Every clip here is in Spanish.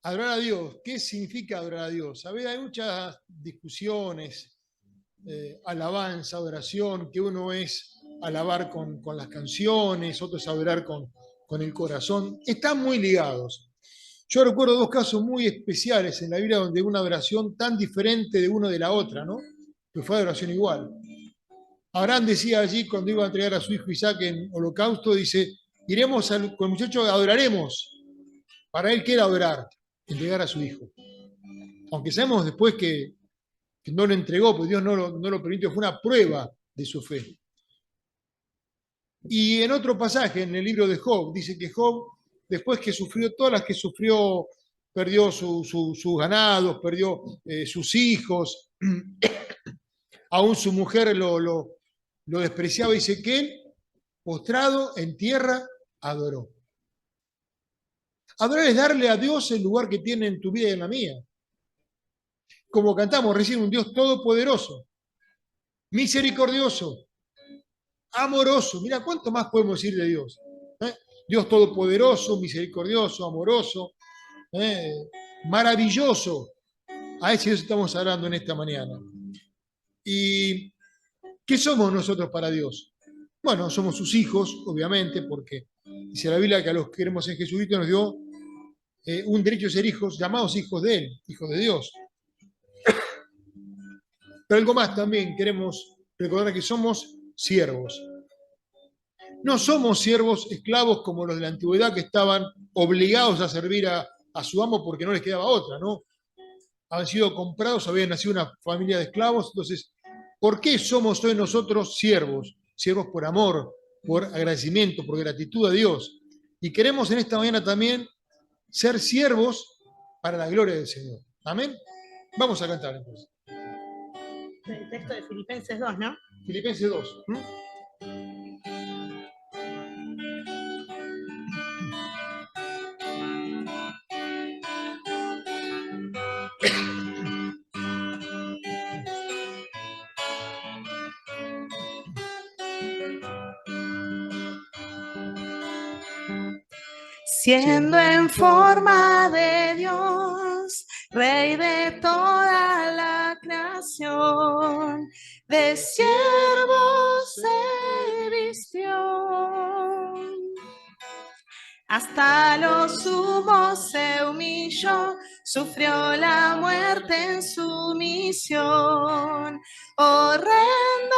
Adorar a Dios, ¿qué significa adorar a Dios? A ver, hay muchas discusiones, alabanza, adoración, que uno es alabar con las canciones, otro es adorar con el corazón. Están muy ligados. Yo recuerdo dos casos muy especiales en la Biblia donde una adoración tan diferente de uno de la otra, ¿no? Que fue adoración igual. Abraham decía allí cuando iba a entregar a su hijo Isaac en holocausto, dice, iremos con el muchacho, adoraremos. Para él, ¿qué era adorar? Entregar a su hijo. Aunque sabemos después que no lo entregó, porque Dios no lo permitió, fue una prueba de su fe. Y en otro pasaje, en el libro de Job, dice que Job, después que sufrió todas las que sufrió, perdió sus ganados, perdió sus hijos, aún su mujer lo despreciaba, dice que él, postrado en tierra, adoró. Adorar es darle a Dios el lugar que tiene en tu vida y en la mía. Como cantamos recién, un Dios todopoderoso, misericordioso, amoroso. Mira, ¿cuánto más podemos decir de Dios? ¿Eh? Dios todopoderoso, misericordioso, amoroso, ¿eh? Maravilloso. A ese Dios estamos hablando en esta mañana. ¿Y qué somos nosotros para Dios? Bueno, somos sus hijos, obviamente, porque dice la Biblia que a los que queremos en Jesucristo nos dio un derecho a ser hijos, llamados hijos de Él, hijos de Dios. Pero algo más también queremos recordar que somos siervos. No somos siervos esclavos como los de la antigüedad que estaban obligados a servir a su amo porque no les quedaba otra, ¿no? Habían sido comprados, habían nacido una familia de esclavos. Entonces, ¿por qué somos hoy nosotros siervos? Siervos por amor, por agradecimiento, por gratitud a Dios. Y queremos en esta mañana también ser siervos para la gloria del Señor. Amén. Vamos a cantar entonces. El texto de Filipenses 2, ¿no? Filipenses 2. Siendo en forma de Dios, Rey de toda la creación, de siervo se vistió. Hasta lo sumo se humilló, sufrió la muerte en su misión. Horrenda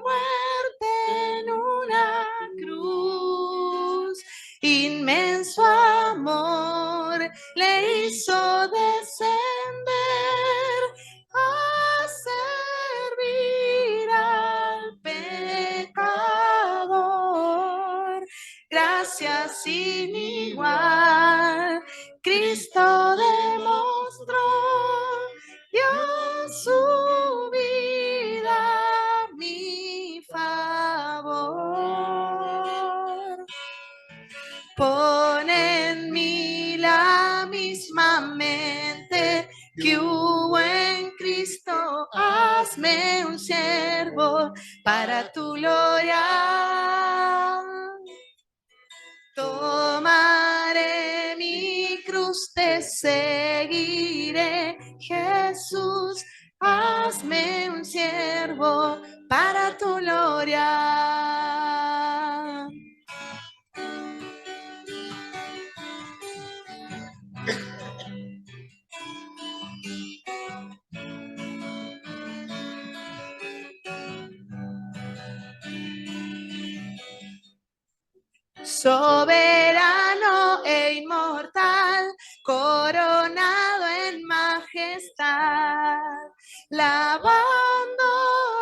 muerte en una cruz, inmenso amor le hizo descender a servir al pecador. Gracias sin igual, Cristo demostró, dio su vida a mi favor. Pone en mí la misma mente que hubo en Cristo, hazme un siervo para tu gloria. Tomaré mi cruz, te seguiré, Jesús, hazme un siervo para tu gloria. Soberano e inmortal, coronado en majestad, lavando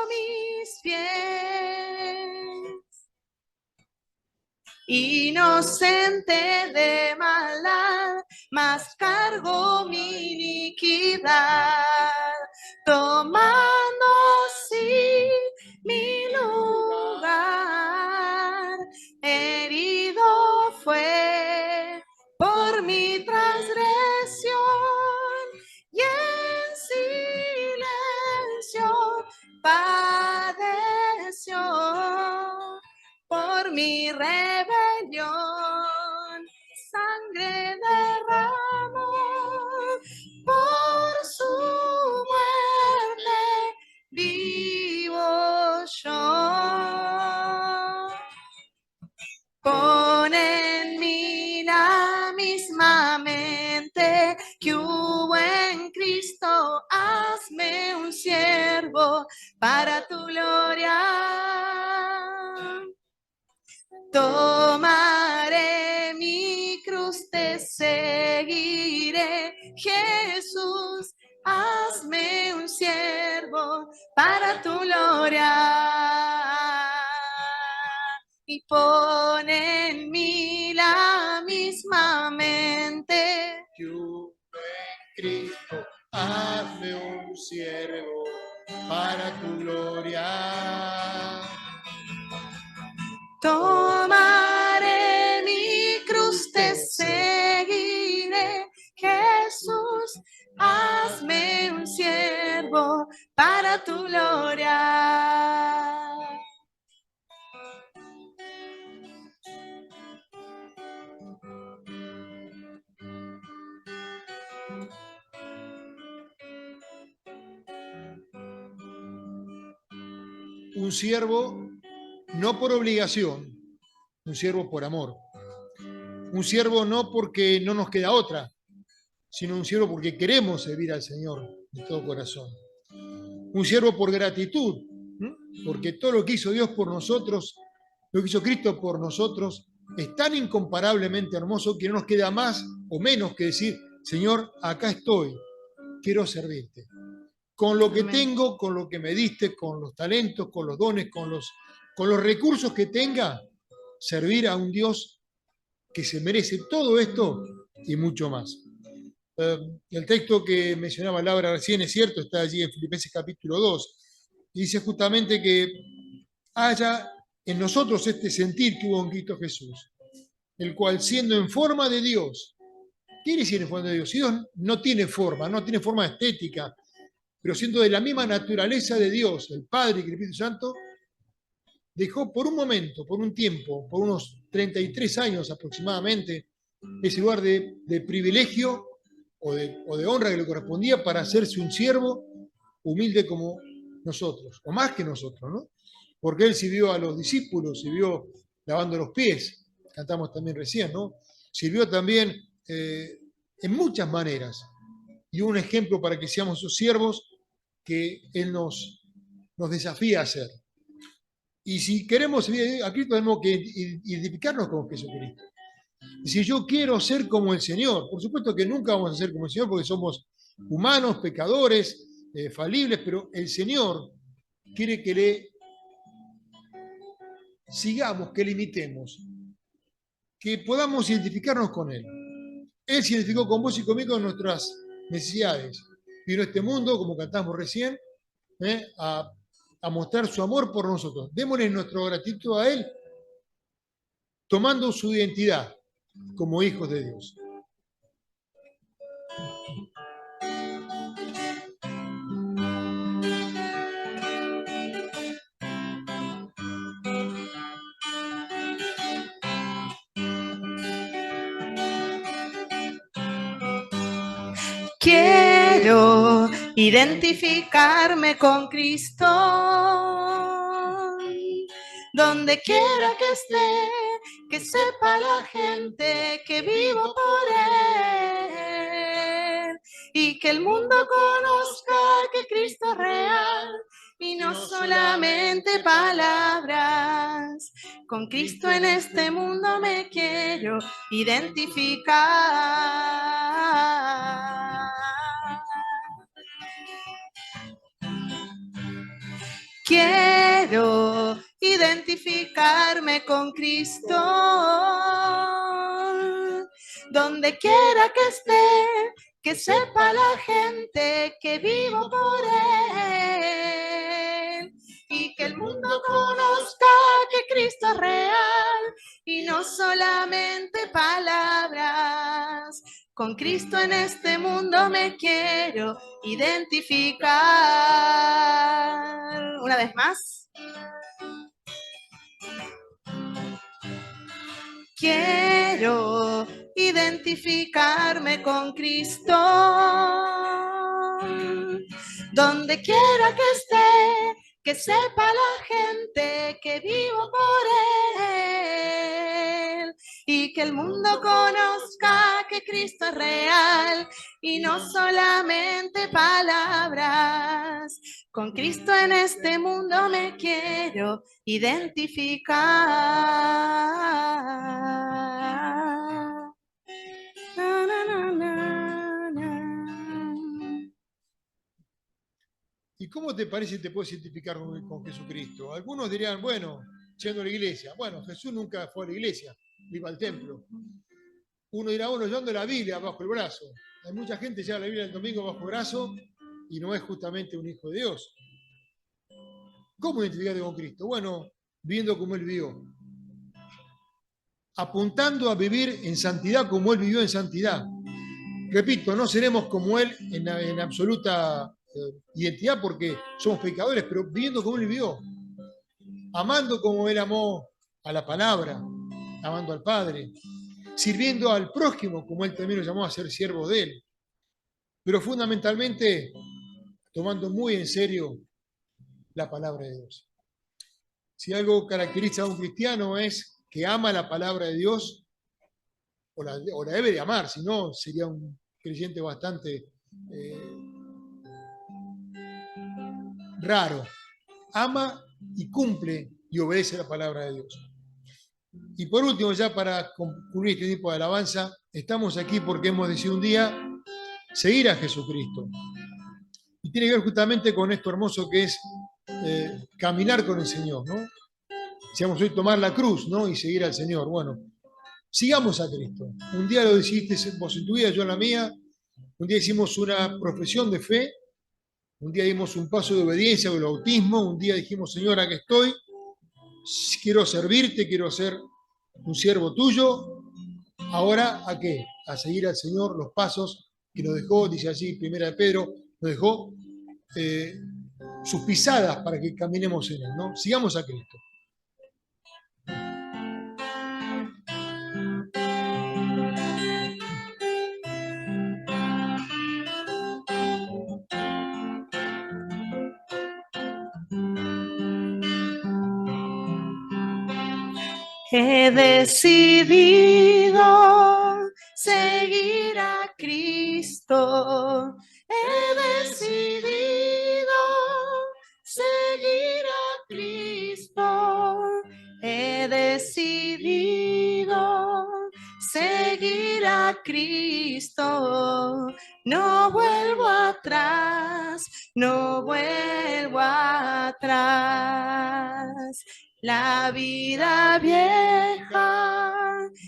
mis pies. Inocente de maldad, mas cargó mi iniquidad, tomando sí mi lugar. Herido fue por mi transgresión y en silencio padeció por mi rebelión. Sangre derramó Cristo, hazme un siervo para tu gloria. Tomaré mi cruz, te seguiré, Jesús, hazme un siervo para tu gloria. Y pon en mí la misma mente. Tú en Cristo, hazme un siervo para tu gloria. Tomaré mi cruz, te seguiré, Jesús, hazme un siervo para tu gloria. Un siervo no por obligación, un siervo por amor. Un siervo no porque no nos queda otra, sino un siervo porque queremos servir al Señor de todo corazón. Un siervo por gratitud, porque todo lo que hizo Dios por nosotros, lo que hizo Cristo por nosotros, es tan incomparablemente hermoso que no nos queda más o menos que decir, Señor, acá estoy, quiero servirte. Con lo que Amén. tengo, con lo que me diste, con los talentos, con los dones, con los recursos que tenga, servir a un Dios que se merece todo esto y mucho más. El texto que mencionaba Laura recién es cierto, está allí en Filipenses capítulo 2, y dice justamente que haya en nosotros este sentir que hubo en Cristo Jesús, el cual siendo en forma de Dios, ¿qué quiere decir en forma de Dios? Si Dios no tiene forma estética, pero siendo de la misma naturaleza de Dios, el Padre y el Espíritu Santo, dejó por un momento, por un tiempo, por unos 33 años aproximadamente, ese lugar de privilegio o de honra que le correspondía para hacerse un siervo humilde como nosotros, o más que nosotros, ¿no? Porque él sirvió a los discípulos, sirvió lavando los pies, cantamos también recién, ¿no? Sirvió también en muchas maneras, y un ejemplo para que seamos sus siervos que él nos desafía a hacer. Y si queremos servir a Cristo, tenemos que identificarnos con Jesucristo. Y si yo quiero ser como el Señor, por supuesto que nunca vamos a ser como el Señor porque somos humanos, pecadores, falibles, pero el Señor quiere que le sigamos, que le imitemos, que podamos identificarnos con Él. Él se identificó con vos y conmigo en nuestras necesidades. Vino a este mundo, como cantamos recién, a mostrar su amor por nosotros. Démosle nuestra gratitud a Él, tomando su identidad como hijos de Dios. Quiero identificarme con Cristo, donde quiera que esté, que sepa la gente que vivo por Él, y que el mundo conozca que Cristo es real, y no solamente palabras. Con Cristo en este mundo me quiero identificar. Quiero identificarme con Cristo, donde quiera que esté, que sepa la gente que vivo por Él, y que el mundo conozca que Cristo es real, y no solamente palabras. Con Cristo en este mundo me quiero identificar. Una vez más. Quiero identificarme con Cristo, donde quiera que esté, que sepa la gente que vivo por Él, y que el mundo conozca que Cristo es real y no solamente palabras. Con Cristo en este mundo me quiero identificar. Na, na, na, na, na. ¿Y cómo te parece que te puedes identificar con Jesucristo? Algunos dirían, bueno, yendo a la iglesia. Bueno, Jesús nunca fue a la iglesia, iba al templo. Uno dirá, bueno, yo ando la Biblia bajo el brazo. Hay mucha gente que lleva la Biblia el domingo bajo el brazo y no es justamente un hijo de Dios. ¿Cómo identificarte con Cristo? Bueno, viendo como Él vivió. Apuntando a vivir en santidad como Él vivió en santidad. Repito, no seremos como Él en absoluta identidad porque somos pecadores, pero viviendo como Él vivió. Amando como Él amó a la palabra, amando al Padre, sirviendo al prójimo como Él también lo llamó a ser siervo de Él, pero fundamentalmente tomando muy en serio la palabra de Dios. Si algo caracteriza a un cristiano es que ama la palabra de Dios, o la debe de amar, si no sería un creyente bastante raro. Ama y cumple y obedece la palabra de Dios. Y por último, ya para concluir este tipo de alabanza, estamos aquí porque hemos decidido un día seguir a Jesucristo. Y tiene que ver justamente con esto hermoso que es caminar con el Señor, ¿no? Decíamos hoy tomar la cruz, ¿no? Y seguir al Señor. Bueno, sigamos a Cristo. Un día lo decidiste vos en tu vida, yo en la mía. Un día hicimos una profesión de fe. Un día dimos un paso de obediencia con el bautismo. Un día dijimos, Señor, aquí estoy. Quiero servirte, quiero ser un siervo tuyo. Ahora, ¿a qué? A seguir al Señor los pasos que nos dejó, dice así, Primera de Pedro, nos dejó sus pisadas para que caminemos en Él, ¿no? Sigamos a Cristo. He decidido seguir a Cristo. He decidido seguir a Cristo. He decidido seguir a Cristo. No vuelvo atrás, no vuelvo atrás. La vida vieja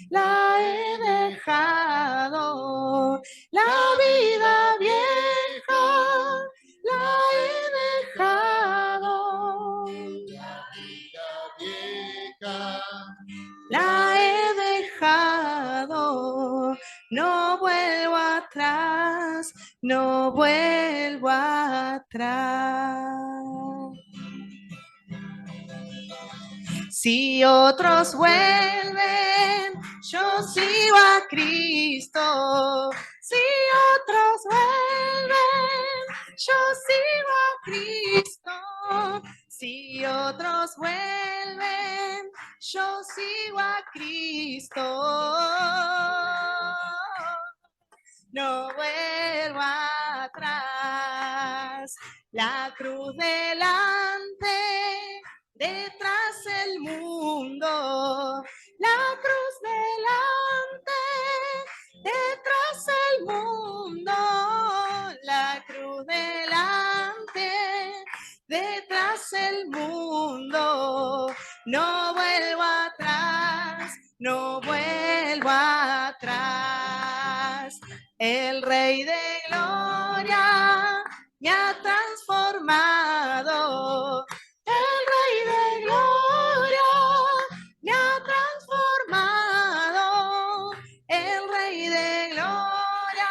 la he dejado, la vida vieja la he dejado, La vida vieja la he dejado, no vuelvo atrás, no vuelvo atrás. Si otros vuelven, yo sigo a Cristo. Si otros vuelven, yo sigo a Cristo. Si otros vuelven, yo sigo a Cristo. No vuelvo atrás. La cruz delante, detrás el mundo. La cruz delante, detrás el mundo. La cruz delante, detrás el mundo. No vuelvo atrás, no vuelvo atrás. El Rey de Gloria me ha transformado. El Rey de Gloria me ha transformado. El Rey de Gloria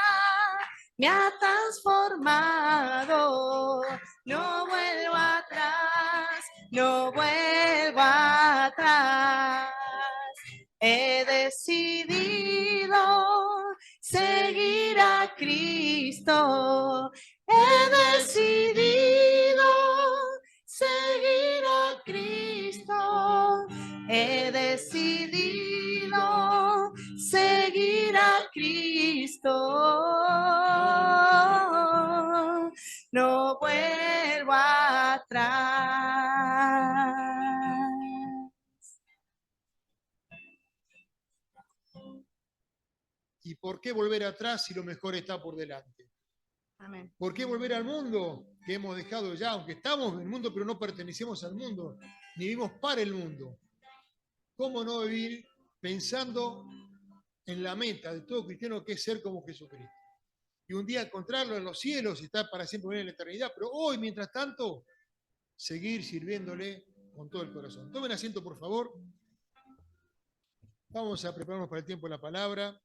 me ha transformado. No vuelvo atrás, no vuelvo atrás. He decidido seguir a Cristo. He decidido seguir a Cristo. He decidido seguir a Cristo. No vuelvo atrás. ¿Y por qué volver atrás si lo mejor está por delante? Amén. ¿Por qué volver al mundo que hemos dejado ya? Aunque estamos en el mundo, pero no pertenecemos al mundo, ni vivimos para el mundo. ¿Cómo no vivir pensando en la meta de todo cristiano, que es ser como Jesucristo? Y un día encontrarlo en los cielos y estar para siempre en la eternidad. Pero hoy, mientras tanto, seguir sirviéndole con todo el corazón. Tomen asiento, por favor. Vamos a prepararnos para el tiempo de la palabra.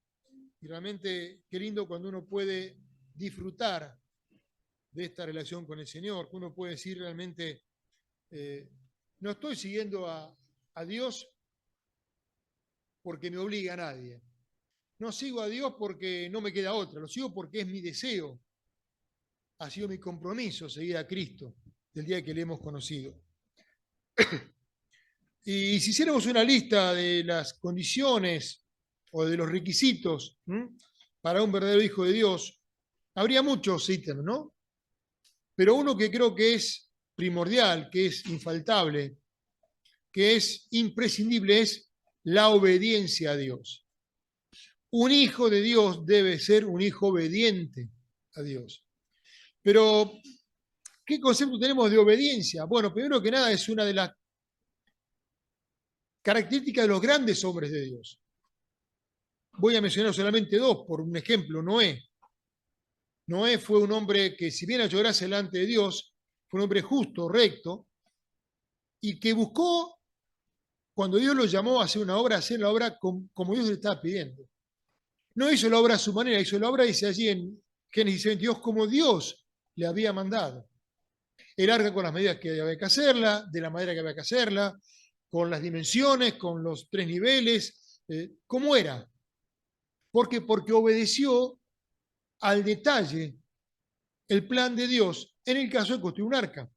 Y realmente, qué lindo cuando uno puede disfrutar de esta relación con el Señor, que uno puede decir realmente, no estoy siguiendo a Dios porque me obliga a nadie. No sigo a Dios porque no me queda otra, lo sigo porque es mi deseo. Ha sido mi compromiso seguir a Cristo del día que le hemos conocido. Y si hiciéramos una lista de las condiciones o de los requisitos para un verdadero hijo de Dios, habría muchos ítems, ¿no? Pero uno que creo que es primordial, que es infaltable, que es imprescindible, es la obediencia a Dios. Un hijo de Dios debe ser un hijo obediente a Dios. Pero, ¿qué concepto tenemos de obediencia? Bueno, primero que nada es una de las características de los grandes hombres de Dios. Voy a mencionar solamente dos, por un ejemplo, Noé. Noé fue un hombre que, si bien halló gracia delante de Dios, fue un hombre justo, recto, y que buscó, cuando Dios lo llamó a hacer la obra como Dios le estaba pidiendo. No hizo la obra a su manera, hizo la obra, dice allí en Génesis 22, como Dios le había mandado. El arca con las medidas que había que hacerla, de la manera que había que hacerla, con las dimensiones, con los 3 niveles, ¿cómo era? ¿Por qué? Porque obedeció al detalle el plan de Dios en el caso de construir un arca.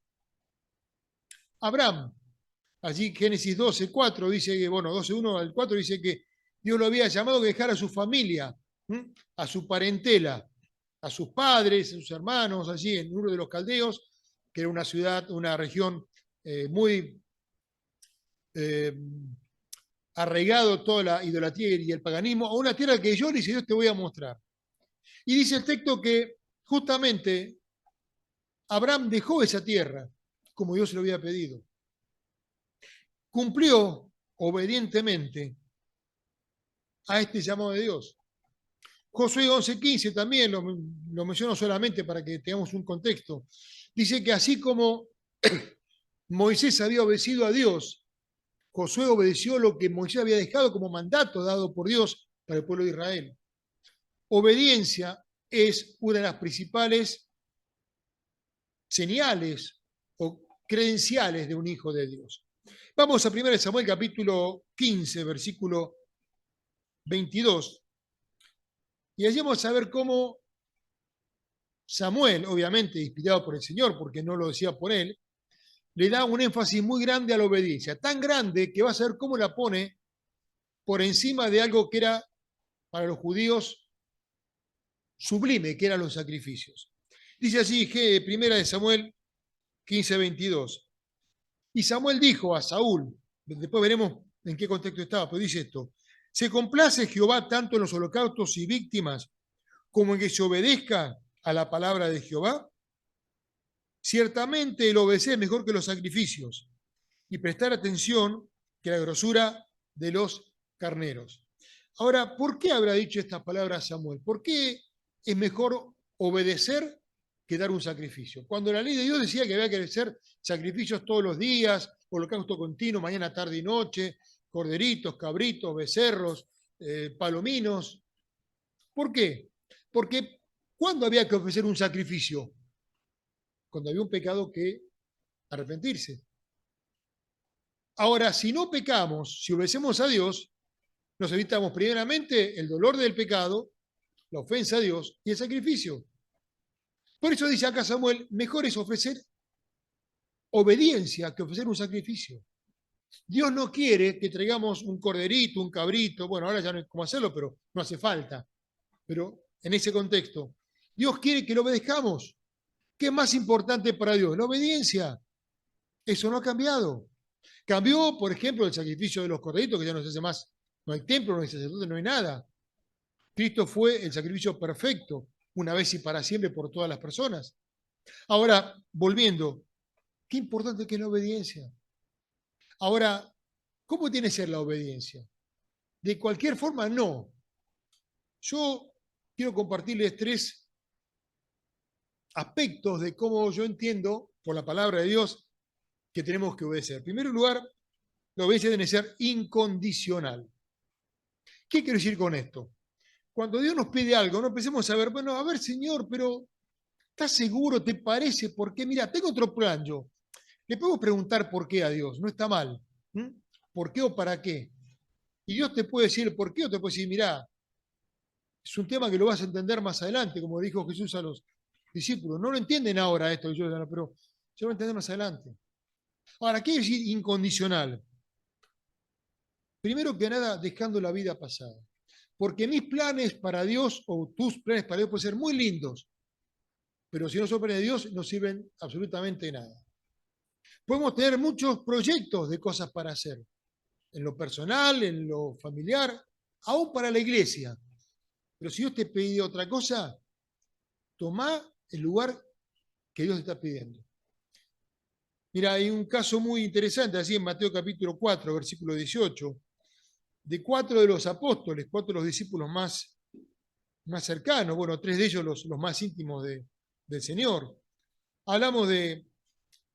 Abraham, allí Génesis 12:4 dice que, 12:1 al 4 dice que Dios lo había llamado a dejar a su familia, a su parentela, a sus padres, a sus hermanos, allí en Ur de los Caldeos, que era una ciudad, una región muy arraigado toda la idolatría y el paganismo, a una tierra que yo, dice Dios, te voy a mostrar. Y dice el texto que justamente Abraham dejó esa tierra, como Dios se lo había pedido. Cumplió obedientemente a este llamado de Dios. Josué 11:15 también lo menciono solamente para que tengamos un contexto. Dice que así como Moisés había obedecido a Dios, Josué obedeció lo que Moisés había dejado como mandato dado por Dios para el pueblo de Israel. Obediencia es una de las principales señales o credenciales de un hijo de Dios. Vamos a 1 Samuel capítulo 15, versículo 22. Y allí vamos a ver cómo Samuel, obviamente inspirado por el Señor, porque no lo decía por él, le da un énfasis muy grande a la obediencia, tan grande que va a ser cómo la pone por encima de algo que era para los judíos sublime, que eran los sacrificios. Dice así, 1 Samuel 15:22. Y Samuel dijo a Saúl, después veremos en qué contexto estaba, pero dice esto: ¿se complace Jehová tanto en los holocaustos y víctimas como en que se obedezca a la palabra de Jehová? Ciertamente el obedecer es mejor que los sacrificios, y prestar atención que la grosura de los carneros. Ahora, ¿por qué habrá dicho estas palabras Samuel? ¿Por qué es mejor obedecer que dar un sacrificio? Cuando la ley de Dios decía que había que hacer sacrificios todos los días, holocausto continuo, mañana, tarde y noche, corderitos, cabritos, becerros, palominos. ¿Por qué? Porque ¿cuándo había que ofrecer un sacrificio? Cuando había un pecado que arrepentirse. Ahora, si no pecamos, si obedecemos a Dios, nos evitamos primeramente el dolor del pecado, la ofensa a Dios y el sacrificio. Por eso dice acá Samuel, mejor es ofrecer obediencia que ofrecer un sacrificio. Dios no quiere que traigamos un corderito, un cabrito, bueno, ahora ya no hay cómo hacerlo, pero no hace falta. Pero en ese contexto, Dios quiere que lo obedezcamos. ¿Qué es más importante para Dios? La obediencia. Eso no ha cambiado. Cambió, por ejemplo, el sacrificio de los corderitos, que ya no se hace más. No hay templo, no hay sacerdote, no hay nada. Cristo fue el sacrificio perfecto, una vez y para siempre por todas las personas. Ahora, volviendo, qué importante que es la obediencia. Ahora, ¿cómo tiene que ser la obediencia? De cualquier forma, no. Yo quiero compartirles 3 aspectos de cómo yo entiendo, por la palabra de Dios, que tenemos que obedecer. En primer lugar, la obediencia debe ser incondicional. ¿Qué quiero decir con esto? Cuando Dios nos pide algo, no empecemos a ver, bueno, a ver, Señor, pero ¿estás seguro? ¿Te parece? ¿Por qué? Mira, tengo otro plan yo. Le podemos preguntar por qué a Dios, no está mal. ¿Por qué o para qué? Y Dios te puede decir el por qué o te puede decir, mira, es un tema que lo vas a entender más adelante, como dijo Jesús a los discípulos. No lo entienden ahora esto, pero se lo van a entender más adelante. Ahora, ¿qué quiere decir incondicional? Primero que nada, dejando la vida pasada. Porque mis planes para Dios o tus planes para Dios pueden ser muy lindos, pero si no son planes de Dios, no sirven absolutamente nada. Podemos tener muchos proyectos de cosas para hacer, en lo personal, en lo familiar, aún para la iglesia. Pero si Dios te pide otra cosa, tomá el lugar que Dios te está pidiendo. Mira, hay un caso muy interesante, así en Mateo capítulo 4, versículo 18, de 4 de los apóstoles, 4 de los discípulos más cercanos, bueno, 3 de ellos los más íntimos del Señor. Hablamos de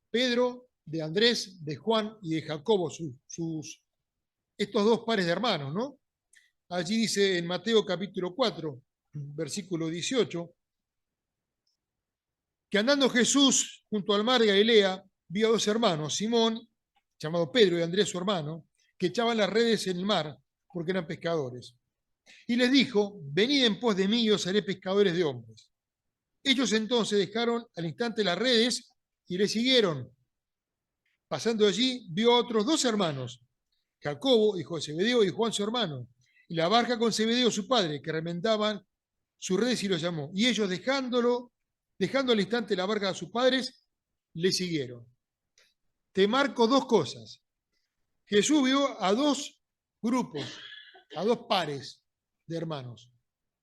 Pedro, de Andrés, de Juan y de Jacobo, estos 2 pares de hermanos, ¿no? Allí dice en Mateo capítulo 4, versículo 18, que andando Jesús junto al mar de Galilea, vio a 2 hermanos, Simón, llamado Pedro, y Andrés su hermano, que echaban las redes en el mar porque eran pescadores. Y les dijo, venid en pos de mí y os haré pescadores de hombres. Ellos entonces dejaron al instante las redes y le siguieron. Pasando allí, vio a otros 2 hermanos, Jacobo, hijo de Zebedeo, y Juan su hermano, y la barca con Zebedeo su padre, que remendaban sus redes y los llamó. Y ellos dejando al instante la barca a sus padres, le siguieron. Te marco 2 cosas. Jesús vio a 2 grupos, a 2 pares de hermanos.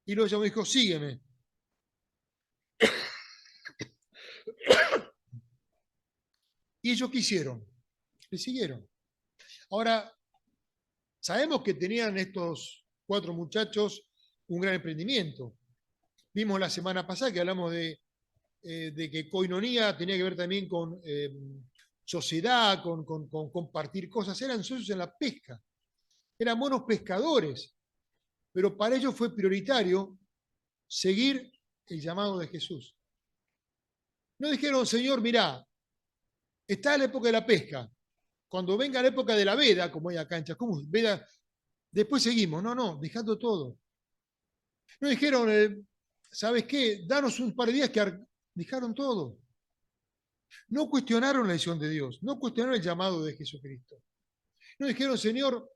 Y los llamó y dijo, sígueme. Y ellos ¿qué hicieron? Le siguieron. Ahora, sabemos que tenían estos 4 muchachos un gran emprendimiento. Vimos la semana pasada que hablamos de que coinonía tenía que ver también con sociedad, con compartir cosas. Eran socios en la pesca. Eran buenos pescadores. Pero para ellos fue prioritario seguir el llamado de Jesús. No dijeron, Señor, mirá, está la época de la pesca. Cuando venga la época de la veda, como hay acá en Chascomús, veda, después seguimos. No, dejando todo. No dijeron, ¿sabes qué? Danos un par de días que dejaron todo. No cuestionaron la decisión de Dios, no cuestionaron el llamado de Jesucristo. No dijeron, Señor,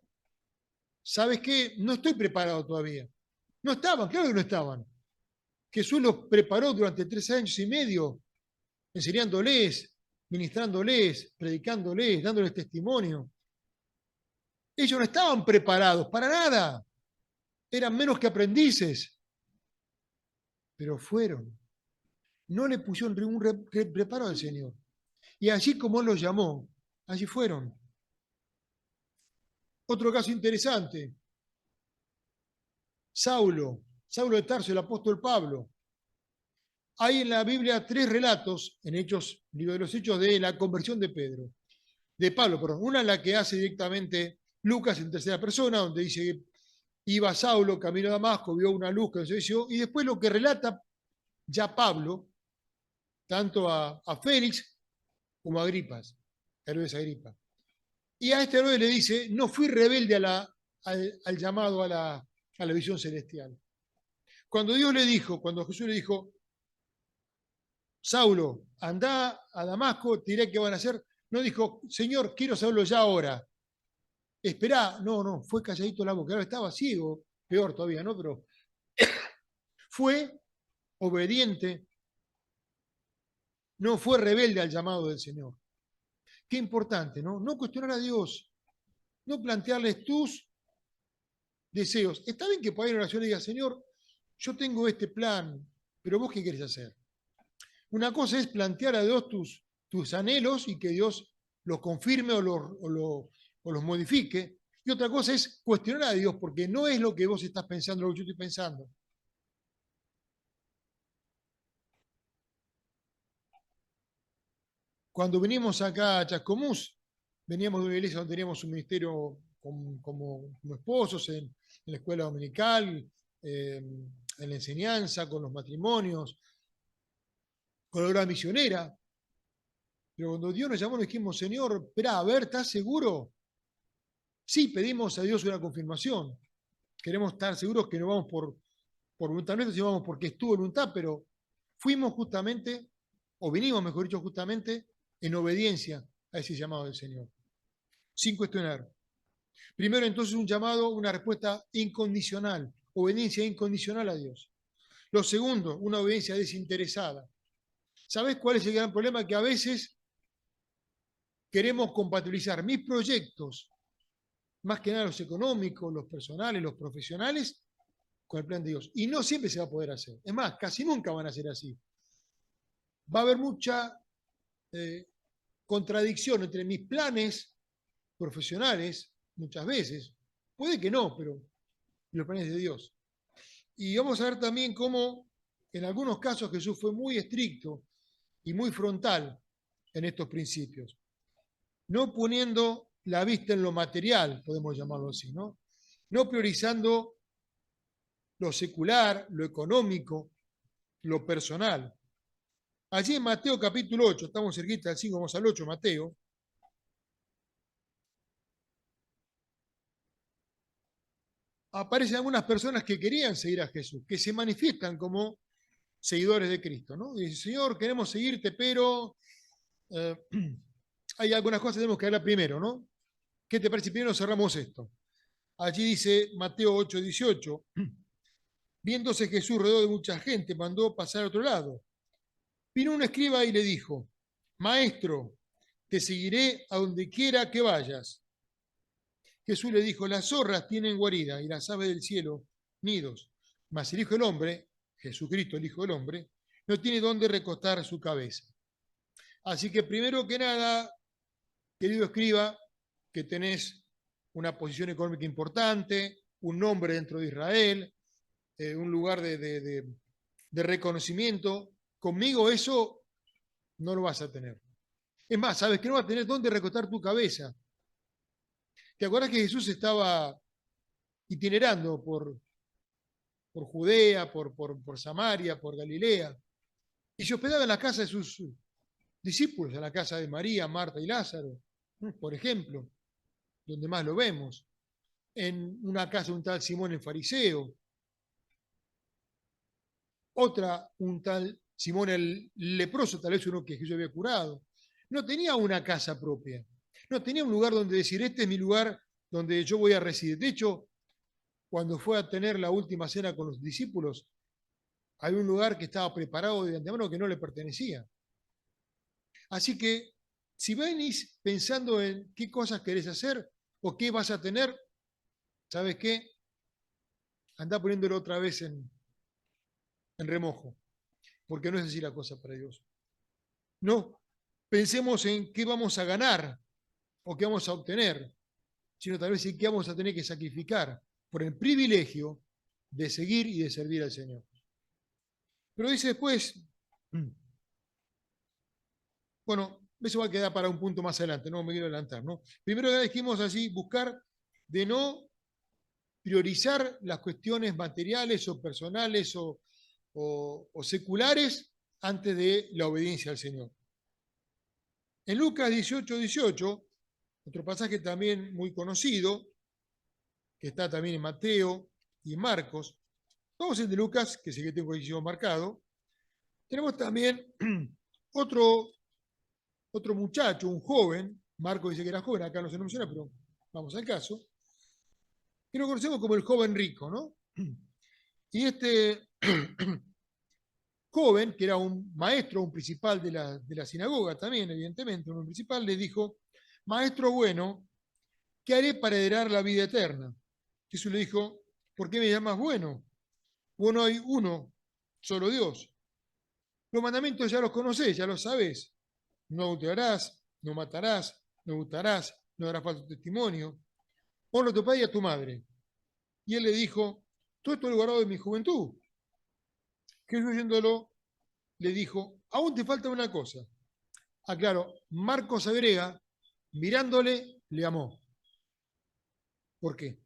¿sabes qué? No estoy preparado todavía. No estaban, claro que no estaban. Jesús los preparó durante 3 años y medio, enseñándoles, ministrándoles, predicándoles, dándoles testimonio. Ellos no estaban preparados para nada. Eran menos que aprendices. Pero fueron. No le pusieron ningún reparo al Señor. Y así como Él los llamó, allí fueron. Otro caso interesante. Saulo de Tarso, el apóstol Pablo. Hay en la Biblia 3 relatos, en Hechos, libro de los Hechos, de la conversión de Pablo, perdón. Una en la que hace directamente Lucas en tercera persona, donde dice que iba Saulo camino a Damasco, vio una luz que se hizo, y después lo que relata ya Pablo, tanto a Félix como a Agripas, Herodes Agripa. Y a este Herodes le dice, no fui rebelde al llamado a la visión celestial. Cuando Jesús le dijo, Saulo, anda a Damasco, te diré qué van a hacer, no dijo, Señor, quiero saberlo ya ahora. esperá, no, fue calladito la boca, ahora estaba ciego, peor todavía, ¿no? Pero fue obediente, no fue rebelde al llamado del Señor. Qué importante, ¿no? No cuestionar a Dios, no plantearles tus deseos. Está bien que por ahí en oración le diga, Señor, yo tengo este plan, pero vos qué querés hacer. Una cosa es plantear a Dios tus anhelos y que Dios los confirme o los modifique. Y otra cosa es cuestionar a Dios, porque no es lo que vos estás pensando, lo que yo estoy pensando. Cuando venimos acá a Chascomús, veníamos de una iglesia donde teníamos un ministerio como esposos en la escuela dominical, en la enseñanza, con los matrimonios, con la obra misionera. Pero cuando Dios nos llamó, nos dijimos, Señor, espera, a ver, ¿estás seguro? Sí, pedimos a Dios una confirmación. Queremos estar seguros que no vamos por voluntad nuestra, sino vamos porque es tu voluntad, pero fuimos justamente, o vinimos, mejor dicho, justamente en obediencia a ese llamado del Señor, sin cuestionar. Primero, entonces, un llamado, una respuesta incondicional, obediencia incondicional a Dios. Lo segundo, una obediencia desinteresada. ¿Sabes cuál es el gran problema? Que a veces queremos compatibilizar mis proyectos, más que nada los económicos, los personales, los profesionales, con el plan de Dios. Y no siempre se va a poder hacer. Es más, casi nunca van a ser así. Va a haber mucha contradicción entre mis planes profesionales, muchas veces, puede que no, pero los planes de Dios. Y vamos a ver también cómo en algunos casos Jesús fue muy estricto y muy frontal en estos principios, no poniendo la vista en lo material, podemos llamarlo así, no priorizando lo secular, lo económico, lo personal. Allí en Mateo capítulo 8, estamos cerquita del 5, vamos al 8, Mateo, aparecen algunas personas que querían seguir a Jesús, que se manifiestan como seguidores de Cristo, ¿no? Y dicen, Señor, queremos seguirte, pero hay algunas cosas que tenemos que hablar primero, ¿no? ¿Qué te parece si primero cerramos esto? Allí dice Mateo 8, 18, viéndose Jesús rodeado de mucha gente, mandó pasar a otro lado. Vino un escriba y le dijo, Maestro, te seguiré a donde quiera que vayas. Jesús le dijo, las zorras tienen guarida y las aves del cielo nidos, mas el Hijo del Hombre, Jesucristo el Hijo del Hombre, no tiene dónde recostar su cabeza. Así que primero que nada, querido escriba, que tenés una posición económica importante, un nombre dentro de Israel, un lugar de reconocimiento, conmigo eso no lo vas a tener. Es más, sabes que no vas a tener dónde recostar tu cabeza. ¿Te acuerdas que Jesús estaba itinerando por Judea, por Samaria, por Galilea, y se hospedaba en la casa de sus discípulos, en la casa de María, Marta y Lázaro, por ejemplo, donde más lo vemos, en una casa de un tal Simón el fariseo, otra un tal Simón el leproso, tal vez uno que Jesús había curado. No tenía una casa propia, no tenía un lugar donde decir, este es mi lugar donde yo voy a residir. De hecho, cuando fue a tener la última cena con los discípulos, había un lugar que estaba preparado de antemano que no le pertenecía. Así que, si venís pensando en qué cosas querés hacer o qué vas a tener, ¿sabes qué? Andá poniéndolo otra vez en remojo, porque no es así la cosa para Dios. No pensemos en qué vamos a ganar o qué vamos a obtener, sino tal vez en qué vamos a tener que sacrificar por el privilegio de seguir y de servir al Señor. Pero dice después, bueno, eso va a quedar para un punto más adelante, no me quiero adelantar, ¿no? Primero ya dijimos así, buscar de no priorizar las cuestiones materiales o personales o seculares antes de la obediencia al Señor. En Lucas 18, 18, otro pasaje también muy conocido, que está también en Mateo y en Marcos, vamos el de Lucas, que es el que tengo ahí marcado, tenemos también otro muchacho, un joven, Marcos dice que era joven, acá no se menciona, pero vamos al caso, que lo conocemos como el joven rico, ¿no? Y este joven, que era un maestro, un principal de la sinagoga también, evidentemente, un principal, le dijo, maestro bueno, ¿qué haré para heredar la vida eterna? Jesús le dijo, ¿por qué me llamas bueno? Bueno, hay uno, solo Dios. Los mandamientos ya los conocés, ya los sabés. No adulterarás, no matarás, no hurtarás, no darás falso testimonio. Honra a tu padre y a tu madre. Y él le dijo, todo esto lo he guardado de mi juventud. Jesús oyéndolo le dijo, aún te falta una cosa. Ah, claro, Marcos agrega, mirándole, le amó. ¿Por qué?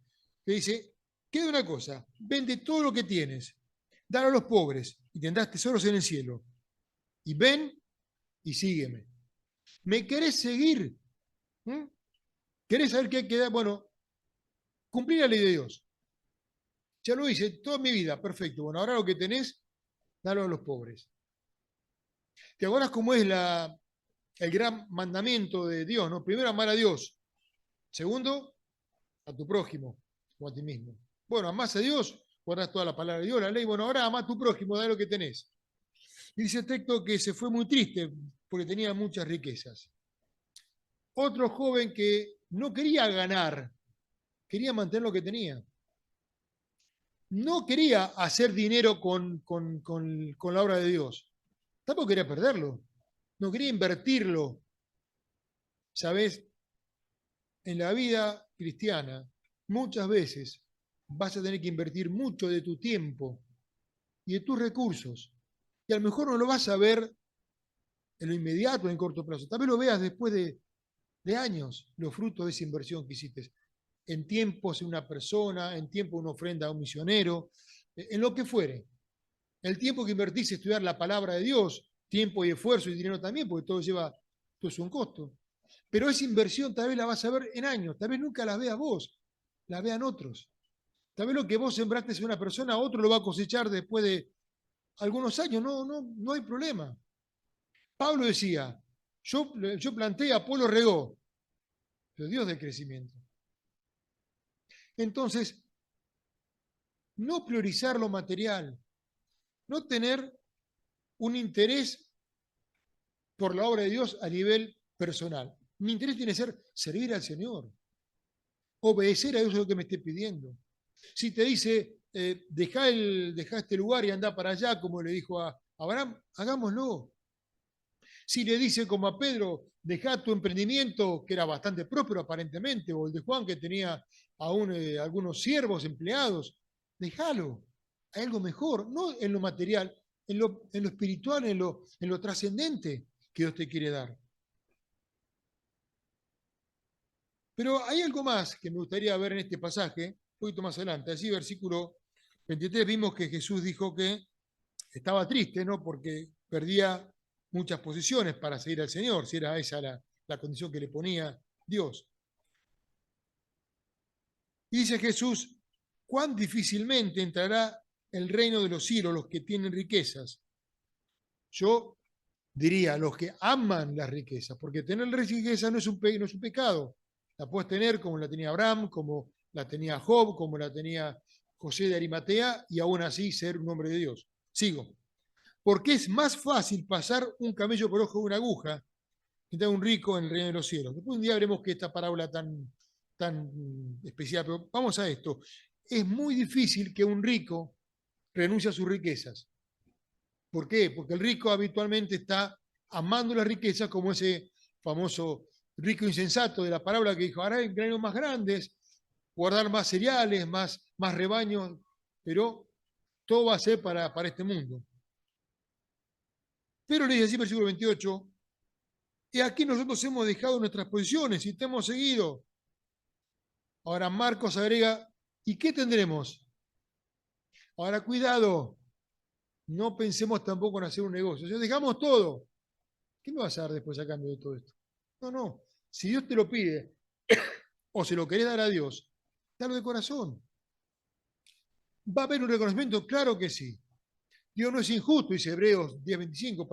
Le dice, queda una cosa, vende todo lo que tienes, dale a los pobres y tendrás tesoros en el cielo. Y ven y sígueme. ¿Me querés seguir? ¿Mm? ¿Querés saber qué queda? Bueno, cumplir la ley de Dios. Ya lo hice toda mi vida, perfecto. Bueno, ahora lo que tenés, dalo a los pobres. ¿Te acuerdas cómo es el gran mandamiento de Dios? ¿No? Primero, amar a Dios. Segundo, a tu prójimo o a ti mismo. Bueno, amás a Dios, guardás toda la palabra de Dios, la ley. Bueno, ahora amá a tu prójimo, da lo que tenés. Y dice el texto que se fue muy triste porque tenía muchas riquezas. Otro joven que no quería ganar, quería mantener lo que tenía. No quería hacer dinero con la obra de Dios. Tampoco quería perderlo. No quería invertirlo. ¿Sabes? En la vida cristiana, muchas veces vas a tener que invertir mucho de tu tiempo y de tus recursos. Y a lo mejor no lo vas a ver en lo inmediato, en corto plazo. Tal vez lo veas después de años, los frutos de esa inversión que hiciste. En tiempos en una persona, en tiempo una ofrenda a un misionero, en lo que fuere. El tiempo que invertís en estudiar la palabra de Dios, tiempo y esfuerzo y dinero también, porque todo es un costo. Pero esa inversión tal vez la vas a ver en años, tal vez nunca la veas vos, la vean otros. Tal vez lo que vos sembraste en una persona, otro lo va a cosechar después de algunos años, no hay problema. Pablo decía, yo planté, Apolo regó, pero Dios del crecimiento. Entonces, no priorizar lo material, no tener un interés por la obra de Dios a nivel personal. Mi interés tiene que ser servir al Señor, obedecer a Dios lo que me esté pidiendo. Si te dice, deja este lugar y anda para allá, como le dijo a Abraham, hagámoslo. Si le dice como a Pedro, deja tu emprendimiento, que era bastante próspero aparentemente, o el de Juan, que tenía aún algunos siervos, empleados, déjalo. Hay algo mejor, no en lo material, en lo espiritual, en lo trascendente que Dios te quiere dar. Pero hay algo más que me gustaría ver en este pasaje, un poquito más adelante. Así, versículo 23, vimos que Jesús dijo que estaba triste, ¿no? Porque perdía muchas posiciones para seguir al Señor, si era esa la condición que le ponía Dios. Y dice Jesús, cuán difícilmente entrará el reino de los cielos los que tienen riquezas. Yo diría, los que aman las riquezas, porque tener riqueza no es un pecado. La puedes tener como la tenía Abraham, como la tenía Job, como la tenía José de Arimatea, y aún así ser un hombre de Dios. Sigo. Porque es más fácil pasar un camello por ojo de una aguja que tener un rico en el reino de los cielos. Después un día veremos que esta parábola tan especial, pero vamos a esto. Es muy difícil que un rico renuncie a sus riquezas. ¿Por qué? Porque el rico habitualmente está amando las riquezas como ese famoso rico insensato de la parábola que dijo, hará graneros más grandes, guardar más cereales, más rebaños, pero todo va a ser para este mundo. Pero le dice así, versículo 28, y aquí nosotros hemos dejado nuestras posiciones y te hemos seguido. Ahora Marcos agrega, ¿y qué tendremos? Ahora cuidado, no pensemos tampoco en hacer un negocio. Si dejamos todo, ¿qué me vas a dar después a cambio de todo esto? No. Si Dios te lo pide o se lo querés dar a Dios, dalo de corazón. ¿Va a haber un reconocimiento? Claro que sí. Dios no es injusto, dice Hebreos 10:25,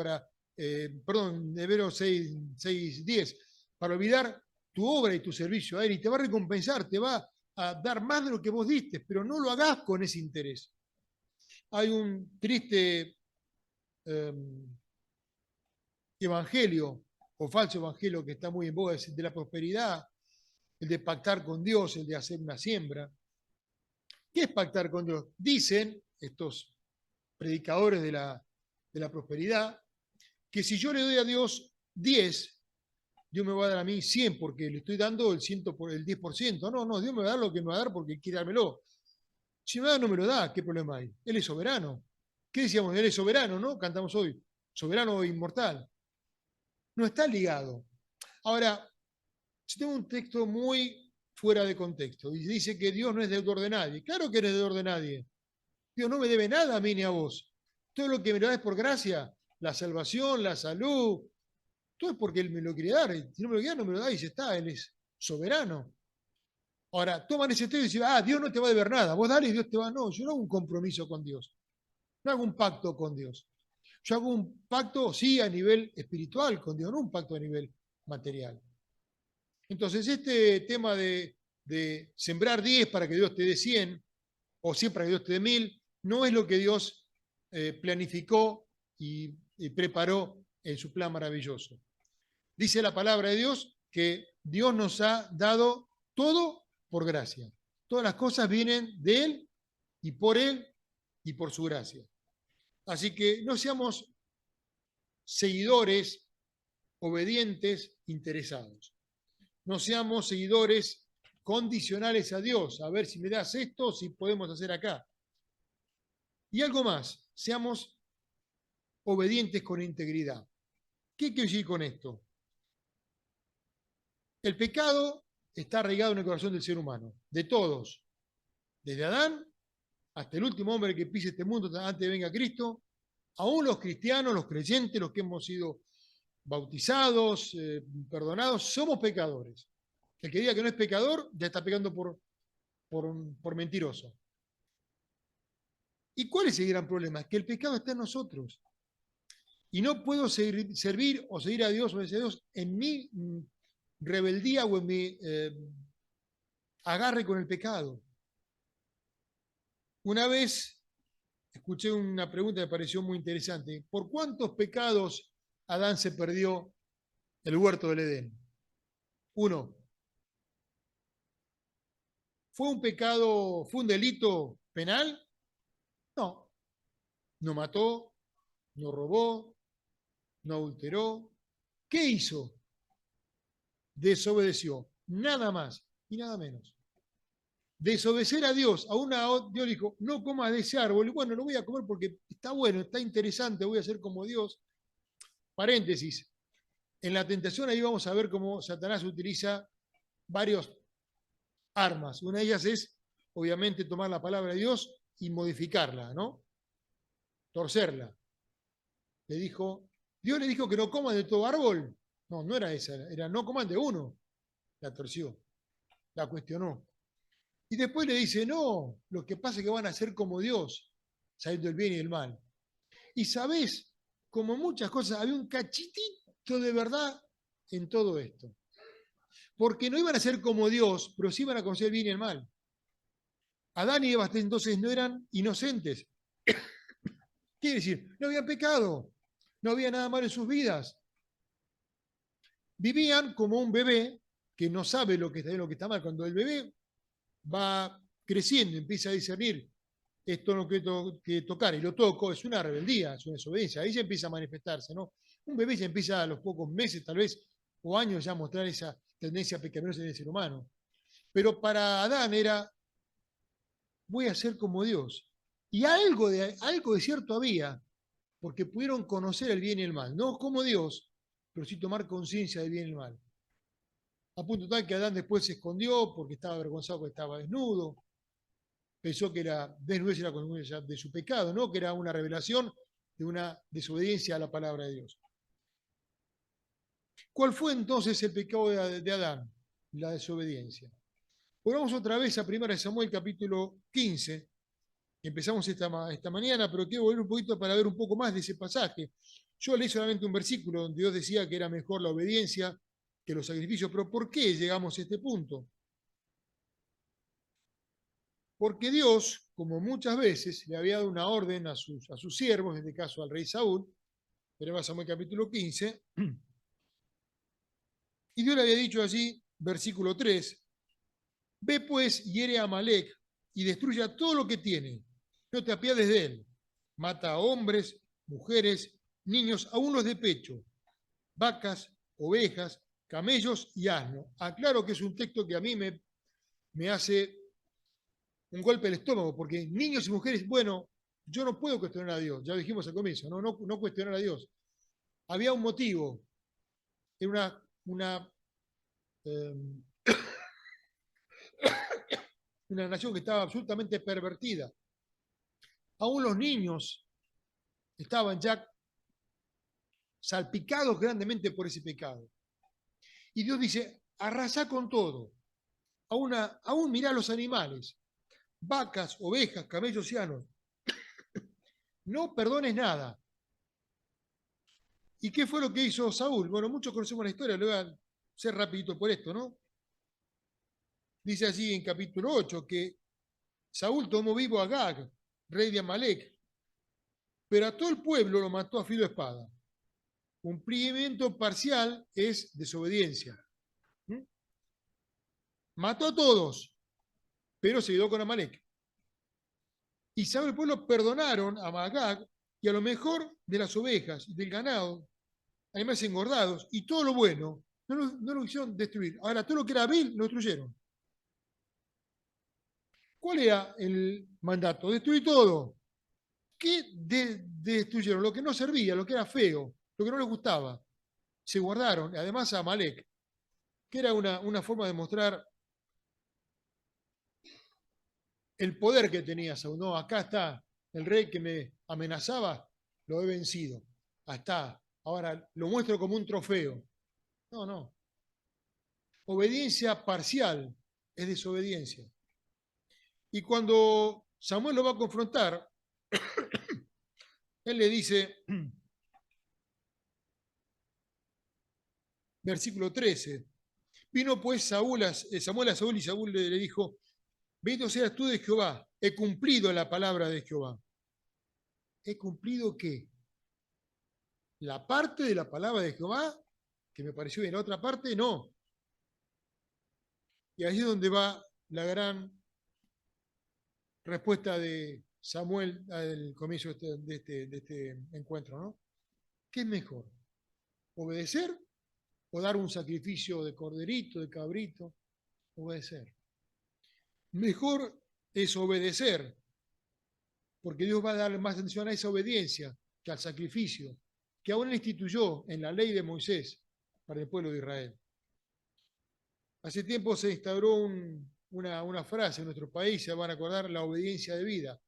Hebreos 6:10, para olvidar tu obra y tu servicio a Él y te va a recompensar, te va a dar más de lo que vos diste, pero no lo hagas con ese interés. Hay un triste evangelio o falso evangelio que está muy en boga, es el de la prosperidad, el de pactar con Dios, el de hacer una siembra. ¿Qué es pactar con Dios? Dicen estos predicadores de la prosperidad que si yo le doy a Dios 10, Dios me va a dar a mí 100 porque le estoy dando el 10%. No, Dios me va a dar lo que me va a dar porque quiere dármelo. Si me da, no me lo da, ¿qué problema hay? Él es soberano. ¿Qué decíamos? Él es soberano, ¿no? Cantamos hoy. Soberano e inmortal. No está ligado. Ahora, yo tengo un texto muy fuera de contexto y dice que Dios no es deudor de nadie. Claro que no es deudor de nadie. Dios no me debe nada a mí ni a vos. Todo lo que me lo da es por gracia. La salvación, la salud. Todo es porque Él me lo quiere dar. Si no me lo quiere dar, no me lo da y ya está. Él es soberano. Ahora, toman ese texto y dicen, Dios no te va a deber nada. Vos dale y Dios te va. No, yo no hago un compromiso con Dios. No hago un pacto con Dios. Yo hago un pacto, sí, a nivel espiritual con Dios, no un pacto a nivel material. Entonces, este tema de sembrar 10 para que Dios te dé 100, o 100 para que Dios te dé 1000, no es lo que Dios planificó y preparó en su plan maravilloso. Dice la palabra de Dios que Dios nos ha dado todo por gracia. Todas las cosas vienen de Él y por su gracia. Así que no seamos seguidores obedientes interesados. No seamos seguidores condicionales a Dios, a ver si me das esto, si podemos hacer acá. Y algo más, seamos obedientes con integridad. ¿Qué quiero decir con esto? El pecado está arraigado en el corazón del ser humano, de todos, desde Adán hasta el último hombre que pise este mundo antes de venga Cristo, aún los cristianos, los creyentes, los que hemos sido bautizados, perdonados, somos pecadores. El que diga que no es pecador ya está pecando por mentiroso. ¿Y cuál es el gran problema? Es que el pecado está en nosotros. Y no puedo servir o seguir a Dios o obedecer a Dios en mi rebeldía o en mi agarre con el pecado. Una vez escuché una pregunta que me pareció muy interesante. ¿Por cuántos pecados Adán se perdió el huerto del Edén? 1. ¿Fue un pecado, fue un delito penal? No. No mató, no robó, no adulteró. ¿Qué hizo? Desobedeció. Nada más y nada menos. Desobedecer a Dios. Dios dijo, no comas de ese árbol. Bueno, lo voy a comer porque está bueno, está interesante, voy a ser como Dios. Paréntesis. En la tentación ahí vamos a ver cómo Satanás utiliza varias armas. Una de ellas es, obviamente, tomar la palabra de Dios y modificarla, ¿no? Torcerla. Dios le dijo que no coman de todo árbol. No, no era esa, era no coman de uno. La torció, la cuestionó. Y después le dice, no, lo que pasa es que van a ser como Dios, sabiendo el bien y el mal. Y sabés, como muchas cosas, había un cachitito de verdad en todo esto. Porque no iban a ser como Dios, pero sí iban a conocer el bien y el mal. Adán y Eva entonces no eran inocentes. Quiere decir, no habían pecado, no había nada malo en sus vidas. Vivían como un bebé que no sabe lo que está bien y lo que está mal. Cuando el bebé va creciendo, empieza a discernir esto no quiero que tocar y lo toco, es una rebeldía, es una desobediencia. Ahí ya empieza a manifestarse, ¿no? Un bebé ya empieza a los pocos meses, tal vez, o años ya a mostrar esa tendencia pecaminosa del ser humano. Pero para Adán era, voy a ser como Dios. Y algo de cierto había, porque pudieron conocer el bien y el mal, no como Dios, pero sí tomar conciencia del bien y el mal. A punto tal que Adán después se escondió porque estaba avergonzado porque estaba desnudo. Pensó que la desnudez era consecuencia de su pecado, no que era una revelación de una desobediencia a la palabra de Dios. ¿Cuál fue entonces el pecado de Adán? La desobediencia. Volvamos otra vez a 1 Samuel capítulo 15. Empezamos esta mañana, pero quiero volver un poquito para ver un poco más de ese pasaje. Yo leí solamente un versículo donde Dios decía que era mejor la obediencia que los sacrificios. Pero ¿por qué llegamos a este punto? Porque Dios, como muchas veces, le había dado una orden a sus siervos, en este caso al rey Saúl, veremos Samuel capítulo 15, y Dios le había dicho allí, versículo 3, ve pues, hiere a Amalec y destruya todo lo que tiene, no te apiades de él, mata a hombres, mujeres, niños, aún los de pecho, vacas, ovejas, camellos y asno. Aclaro que es un texto que a mí me hace un golpe al estómago, porque niños y mujeres, bueno, yo no puedo cuestionar a Dios, ya lo dijimos al comienzo, no cuestionar a Dios. Había un motivo, era eh, una nación que estaba absolutamente pervertida. Aún los niños estaban ya salpicados grandemente por ese pecado. Y Dios dice, arrasá con todo, aún mirá los animales, vacas, ovejas, camellos y asnos, no perdones nada. ¿Y qué fue lo que hizo Saúl? Bueno, muchos conocemos la historia, lo voy a hacer rapidito por esto, ¿no? Dice allí en capítulo 8 que Saúl tomó vivo a Agag, rey de Amalec, pero a todo el pueblo lo mató a filo de espada. Cumplimiento parcial es desobediencia. ¿Mm? Mató a todos, pero se quedó con Amalec. Y Saúl y el pueblo perdonaron a Agag y a lo mejor de las ovejas y del ganado, animales engordados, y todo lo bueno, no lo quisieron destruir. Ahora, todo lo que era vil, lo destruyeron. ¿Cuál era el mandato? Destruir todo. ¿Qué destruyeron? Lo que no servía, lo que era feo, lo que no les gustaba. Se guardaron, además a Amalek, que era una forma de mostrar el poder que tenía Saúl. No, acá está el rey que me amenazaba, lo he vencido. Ahí está, ahora lo muestro como un trofeo. No. Obediencia parcial es desobediencia. Y cuando Samuel lo va a confrontar, él le dice, versículo 13, vino pues Samuel a Saúl y Saúl le dijo, bendito seas tú de Jehová, he cumplido la palabra de Jehová. ¿He cumplido qué? La parte de la palabra de Jehová, que me pareció bien, la otra parte no. Y ahí es donde va la gran respuesta de Samuel al comienzo de este encuentro, ¿no? ¿Qué es mejor? ¿Obedecer o dar un sacrificio de corderito, de cabrito? Obedecer. Mejor es obedecer, porque Dios va a darle más atención a esa obediencia que al sacrificio, que aún él instituyó en la ley de Moisés para el pueblo de Israel. Hace tiempo se instauró una frase en nuestro país, se van a acordar, la obediencia de vida,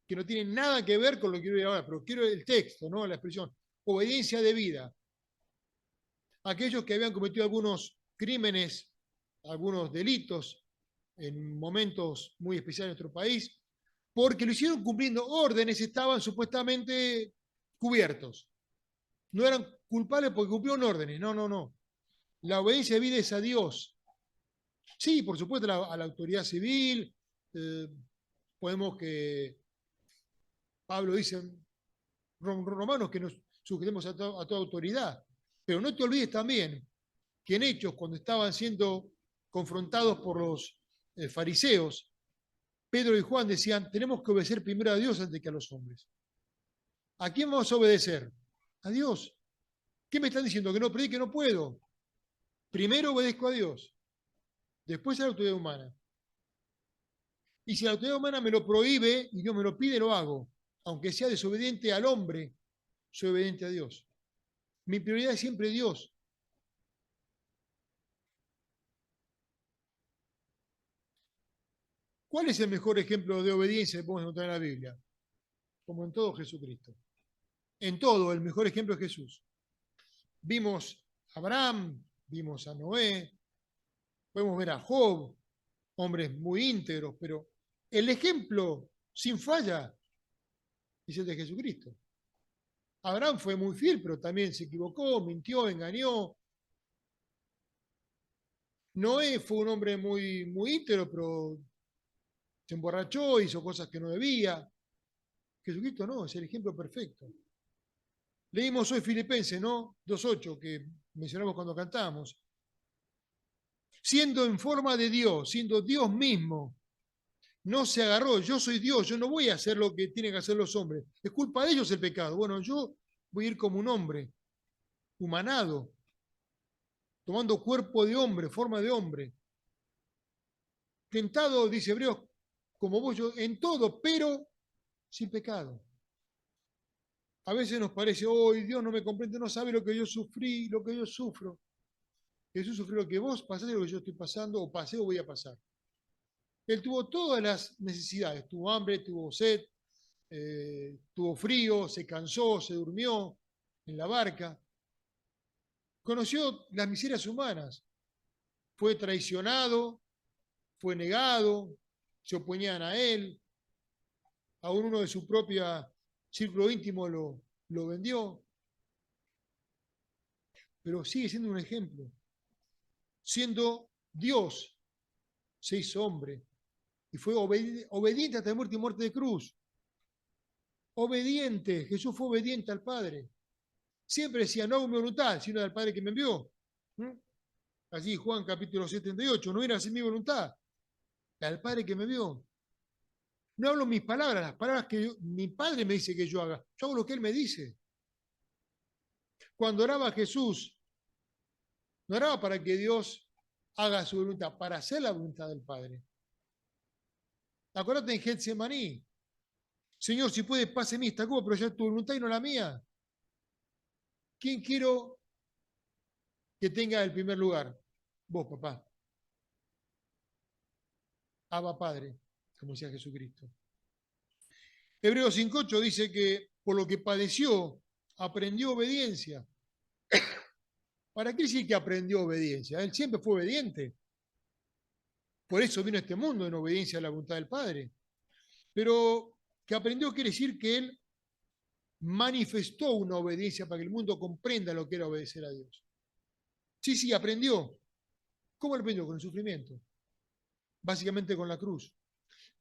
que no tiene nada que ver con lo que quiero ahora, pero quiero el texto, ¿no? La expresión, obediencia de vida. Aquellos que habían cometido algunos crímenes, algunos delitos en momentos muy especiales de nuestro país, porque lo hicieron cumpliendo órdenes, estaban supuestamente cubiertos. No eran culpables porque cumplieron órdenes, no. La obediencia de vida es a Dios. Sí, por supuesto, a la autoridad civil, podemos que Pablo dice en Romanos que nos sujetemos a toda autoridad, pero no te olvides también que en Hechos, cuando estaban siendo confrontados por los fariseos, Pedro y Juan decían, tenemos que obedecer primero a Dios antes que a los hombres. ¿A quién vamos a obedecer? A Dios. ¿Qué me están diciendo? Que no predique, no puedo. Primero obedezco a Dios, después a la autoridad humana. Y si la autoridad humana me lo prohíbe y Dios me lo pide, lo hago. Aunque sea desobediente al hombre, soy obediente a Dios. Mi prioridad es siempre Dios. ¿Cuál es el mejor ejemplo de obediencia que podemos encontrar en la Biblia? Como en todo, Jesucristo. En todo, el mejor ejemplo es Jesús. Vimos a Abraham, vimos a Noé, podemos ver a Job, hombres muy íntegros, pero el ejemplo sin falla es el de Jesucristo. Abraham fue muy fiel, pero también se equivocó, mintió, engañó, Noé fue un hombre muy, muy íntegro, pero se emborrachó, hizo cosas que no debía. Jesucristo no, es el ejemplo perfecto. Leímos hoy Filipenses, ¿no? 2:8, que mencionamos cuando cantamos. Siendo en forma de Dios, siendo Dios mismo, no se agarró, yo soy Dios, yo no voy a hacer lo que tienen que hacer los hombres. Es culpa de ellos el pecado. Bueno, yo voy a ir como un hombre, humanado, tomando cuerpo de hombre, forma de hombre. Tentado, dice Hebreos, como vos, yo, en todo, pero sin pecado. A veces nos parece, hoy Dios no me comprende, no sabe lo que yo sufrí, lo que yo sufro. Jesús sufrió lo que vos pasaste, lo que yo estoy pasando, o pasé o voy a pasar. Él tuvo todas las necesidades, tuvo hambre, tuvo sed, tuvo frío, se cansó, se durmió en la barca, conoció las miserias humanas, fue traicionado, fue negado, se oponían a él, aún uno de su propio círculo íntimo lo vendió, pero sigue siendo un ejemplo. Siendo Dios, se hizo hombre y fue obediente hasta la muerte y muerte de cruz. Obediente, Jesús fue obediente al Padre. Siempre decía, no hago mi voluntad, sino del Padre que me envió. Allí Juan capítulo 78, no era así mi voluntad, la del Padre que me envió. No hablo mis palabras, las palabras que mi Padre me dice que yo haga. Yo hago lo que Él me dice. Cuando oraba Jesús, no oraba para que Dios haga su voluntad, para hacer la voluntad del Padre. Acordate en Getsemaní. Señor, si puede, pase mí esta copa, pero ya es tu voluntad y no la mía. ¿Quién quiero que tenga el primer lugar? Vos, papá. Abba Padre, como decía Jesucristo. Hebreos 5:8 dice que por lo que padeció, aprendió obediencia. ¿Para qué decir que aprendió obediencia? Él siempre fue obediente. Por eso vino a este mundo en obediencia a la voluntad del Padre. Pero que aprendió quiere decir que él manifestó una obediencia para que el mundo comprenda lo que era obedecer a Dios. Sí, sí, aprendió. ¿Cómo lo aprendió? Con el sufrimiento. Básicamente con la cruz.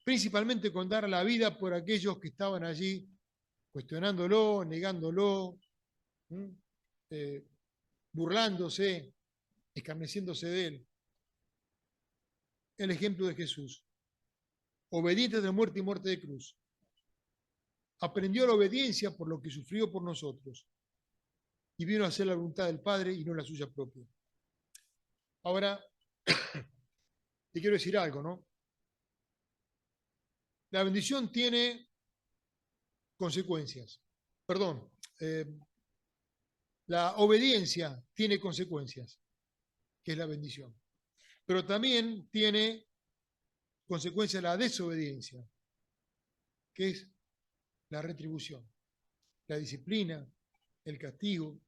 Principalmente con dar la vida por aquellos que estaban allí cuestionándolo, negándolo, burlándose, escarneciéndose de él. El ejemplo de Jesús. Obediente de muerte y muerte de cruz. Aprendió la obediencia por lo que sufrió por nosotros y vino a hacer la voluntad del Padre y no la suya propia. Ahora, te quiero decir algo, ¿no? La bendición tiene consecuencias. Perdón, la obediencia tiene consecuencias, que es la bendición. Pero también tiene consecuencia la desobediencia, que es la retribución, la disciplina, el castigo.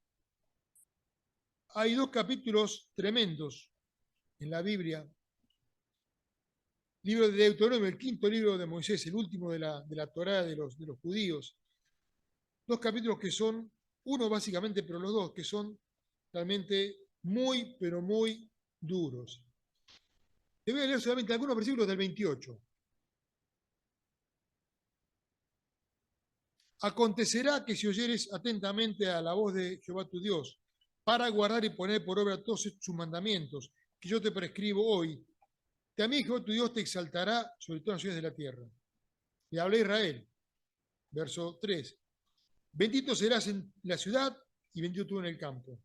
Hay dos capítulos tremendos en la Biblia. Libro de Deuteronomio, el quinto libro de Moisés, el último de la Torá de los judíos. Dos capítulos que son, uno básicamente, pero los dos que son realmente muy, pero muy duros. Te voy a leer solamente algunos versículos del 28. Acontecerá que si oyeres atentamente a la voz de Jehová tu Dios, para guardar y poner por obra todos sus mandamientos, que yo te prescribo hoy, también Jehová tu Dios te exaltará sobre todas las ciudades de la tierra. Y habla Israel, verso 3. Bendito serás en la ciudad y bendito tú en el campo.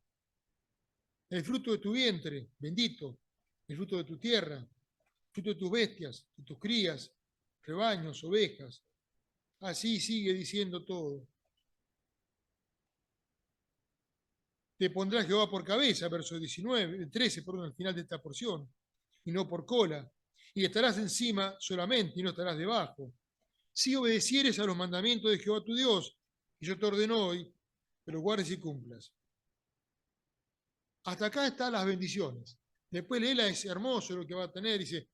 El fruto de tu vientre, bendito, el fruto de tu tierra, el fruto de tus bestias, de tus crías, rebaños, ovejas. Así sigue diciendo todo. Te pondrá Jehová por cabeza, verso 13, perdón, al final de esta porción, y no por cola. Y estarás encima solamente y no estarás debajo. Si obedecieres a los mandamientos de Jehová tu Dios, que yo te ordeno hoy, pero guardes y cumplas. Hasta acá están las bendiciones. Después léela, es hermoso lo que va a tener. Dice,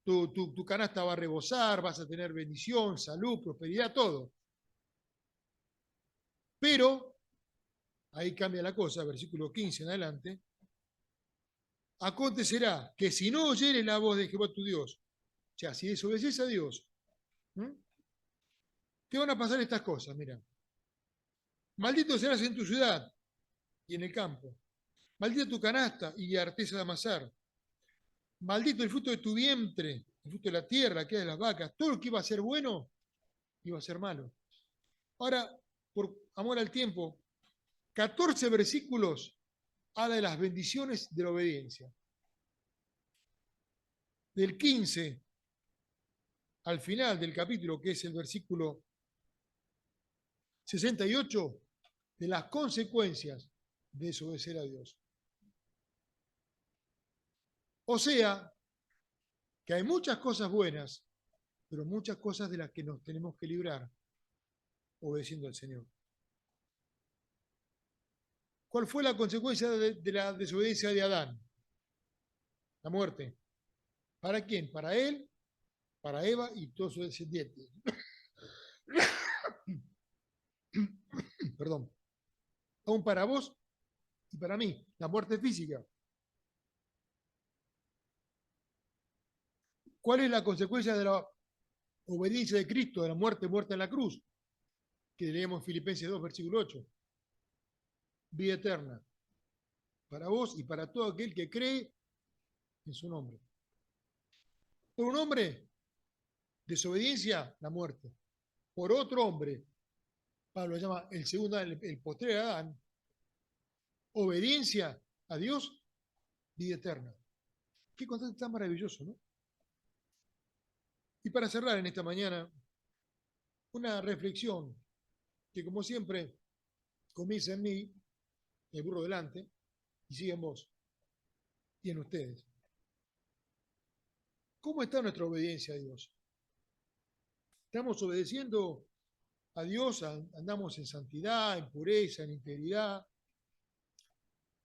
tu canasta va a rebosar, vas a tener bendición, salud, prosperidad, todo. Pero, ahí cambia la cosa, versículo 15 en adelante, acontecerá que si no oyeres la voz de Jehová tu Dios, o sea, si desobedeces a Dios, te van a pasar estas cosas, mira. Maldito serás en tu ciudad y en el campo. Maldita tu canasta y artesa de amasar. Maldito el fruto de tu vientre, el fruto de la tierra, que es de las vacas. Todo lo que iba a ser bueno, iba a ser malo. Ahora, por amor al tiempo, 14 versículos habla de las bendiciones de la obediencia. Del 15 al final del capítulo, que es el versículo 68, de las consecuencias de desobedecer a Dios. O sea, que hay muchas cosas buenas, pero muchas cosas de las que nos tenemos que librar obedeciendo al Señor. ¿Cuál fue la consecuencia de la desobediencia de Adán? La muerte. ¿Para quién? Para él, para Eva y todos sus descendientes. Perdón. Aún para vos y para mí, la muerte física. ¿Cuál es la consecuencia de la obediencia de Cristo, de la muerte en la cruz? Que leemos en Filipenses 2, versículo 8. Vida eterna. Para vos y para todo aquel que cree en su nombre. Por un hombre, desobediencia, la muerte. Por otro hombre, Pablo llama el segundo, el postrer Adán, obediencia a Dios, vida eterna. Qué contraste tan maravilloso, ¿no? Y para cerrar en esta mañana, una reflexión que como siempre comienza en mí, el burro delante, y sigue en vos y en ustedes. ¿Cómo está nuestra obediencia a Dios? ¿Estamos obedeciendo a Dios? ¿Andamos en santidad, en pureza, en integridad?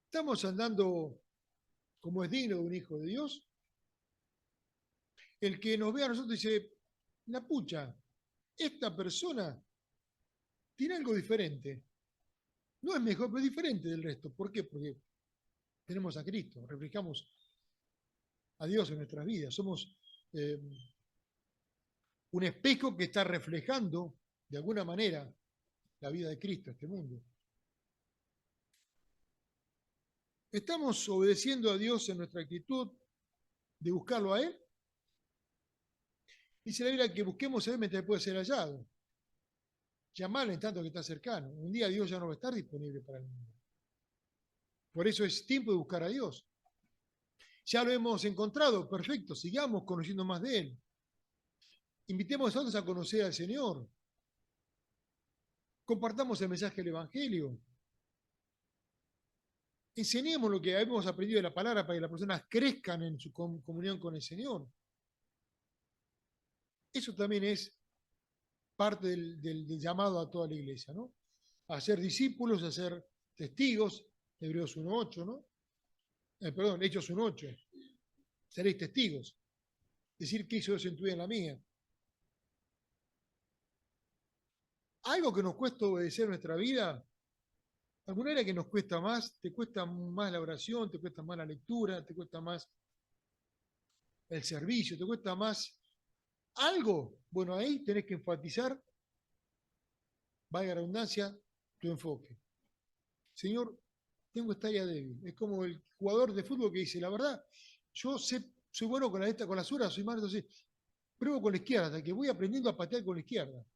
¿Estamos andando como es digno de un hijo de Dios? El que nos ve a nosotros dice, la pucha, esta persona tiene algo diferente. No es mejor, pero es diferente del resto. ¿Por qué? Porque tenemos a Cristo, reflejamos a Dios en nuestras vidas. Somos un espejo que está reflejando, de alguna manera, la vida de Cristo a este mundo. ¿Estamos obedeciendo a Dios en nuestra actitud de buscarlo a Él? Dice la Biblia que busquemos a Él mientras puede ser hallado. Llamarle en tanto que está cercano. Un día Dios ya no va a estar disponible para el mundo. Por eso es tiempo de buscar a Dios. Ya lo hemos encontrado, perfecto, sigamos conociendo más de Él. Invitemos a otros a conocer al Señor. Compartamos el mensaje del Evangelio. Enseñemos lo que hemos aprendido de la palabra para que las personas crezcan en su comunión con el Señor. Eso también es parte del llamado a toda la iglesia, ¿no? A ser discípulos, a ser testigos, Hebreos 1.8, ¿no? Perdón, Hechos 1.8. Seréis testigos. Decir qué hizo Dios en tu vida y en la mía. Algo que nos cuesta obedecer en nuestra vida, alguna área que nos cuesta más, te cuesta más la oración, te cuesta más la lectura, te cuesta más el servicio, te cuesta más algo. Bueno, ahí tenés que enfatizar, valga la redundancia, tu enfoque. Señor, tengo esta área débil. Es como el jugador de fútbol que dice, la verdad, yo soy bueno con con la zurda, soy malo, entonces pruebo con la izquierda, hasta que voy aprendiendo a patear con la izquierda.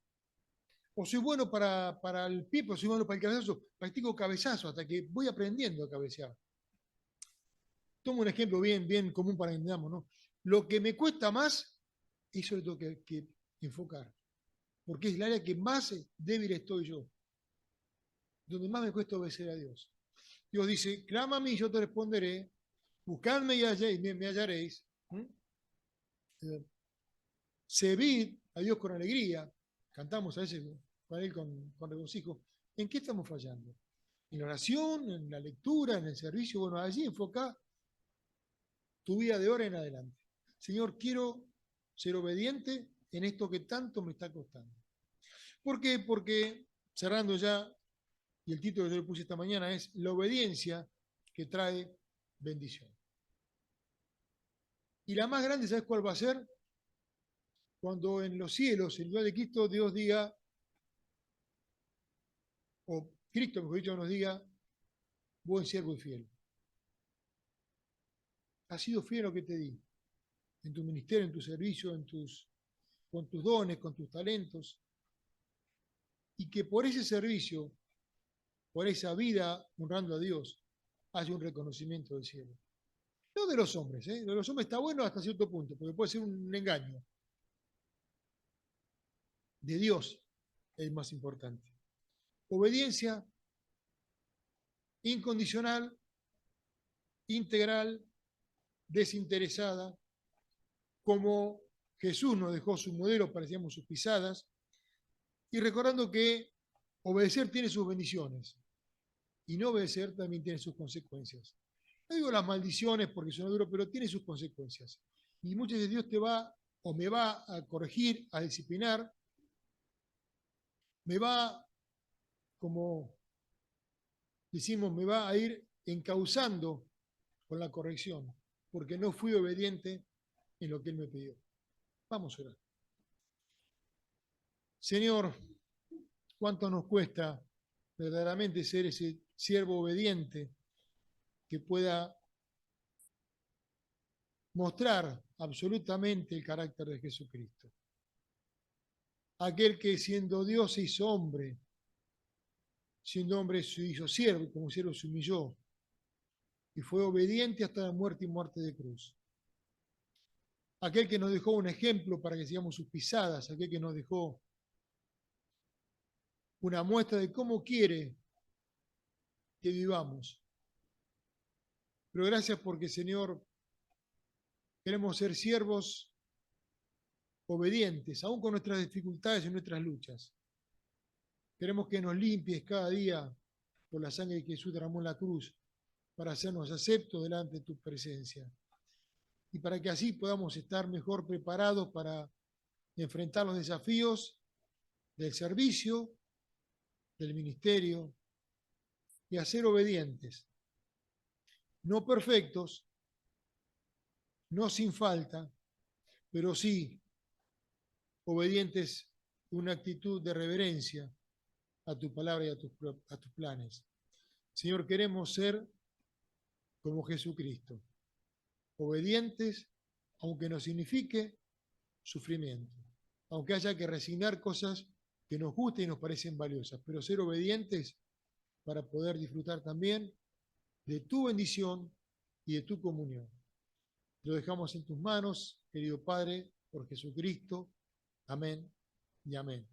O soy bueno para el pie, pero soy bueno para el cabezazo, practico cabezazo hasta que voy aprendiendo a cabecear. Tomo un ejemplo bien común para que entendamos, ¿no? Lo que me cuesta más, eso lo tengo que enfocar, porque es el área que más débil estoy yo, donde más me cuesta obedecer a Dios. Dios dice, clama a mí y yo te responderé, buscadme y me hallaréis. Servid a Dios con alegría, cantamos a veces con Él con regocijo. ¿En qué estamos fallando? En la oración, en la lectura, en el servicio. Bueno, allí enfoca tu vida de ahora en adelante. Señor, quiero ser obediente en esto que tanto me está costando. ¿Por qué? Porque, cerrando ya, y el título que yo le puse esta mañana es La obediencia que trae bendición. Y la más grande, ¿sabes cuál va a ser? Cuando en los cielos, en lugar de Cristo, Dios diga, o Cristo, mejor dicho, nos diga, buen siervo y fiel. Has sido fiel a lo que te di, en tu ministerio, en tu servicio, con tus dones, con tus talentos, y que por ese servicio, por esa vida honrando a Dios, haya un reconocimiento del cielo. No de los hombres, ¿eh? Lo de los hombres está bueno hasta cierto punto, porque puede ser un engaño. De Dios es más importante. Obediencia incondicional, integral, desinteresada, como Jesús nos dejó su modelo para que sigamos sus pisadas, y recordando que obedecer tiene sus bendiciones y no obedecer también tiene sus consecuencias. No digo las maldiciones porque son duros, pero tiene sus consecuencias. Y muchas veces Dios te va o me va a corregir, a disciplinar, me va, como decimos, me va a ir encauzando con la corrección, porque no fui obediente en lo que Él me pidió. Vamos a orar. Señor, ¿cuánto nos cuesta verdaderamente ser ese siervo obediente que pueda mostrar absolutamente el carácter de Jesucristo? Aquel que siendo Dios se hizo hombre, siendo hombre se hizo siervo, y como siervo se humilló, y fue obediente hasta la muerte y muerte de cruz. Aquel que nos dejó un ejemplo para que sigamos sus pisadas, aquel que nos dejó una muestra de cómo quiere que vivamos. Pero gracias porque, Señor, queremos ser siervos obedientes, aún con nuestras dificultades y nuestras luchas. Queremos que nos limpies cada día por la sangre que Jesús derramó en la cruz para hacernos aceptos delante de tu presencia. Y para que así podamos estar mejor preparados para enfrentar los desafíos del servicio, del ministerio y a ser obedientes. No perfectos, no sin falta, pero sí obedientes con una actitud de reverencia a tu palabra y a tus planes. Señor, queremos ser como Jesucristo, obedientes, aunque nos signifique sufrimiento, aunque haya que resignar cosas que nos gusten y nos parecen valiosas, pero ser obedientes para poder disfrutar también de tu bendición y de tu comunión. Lo dejamos en tus manos, querido Padre, por Jesucristo. Amén y amén.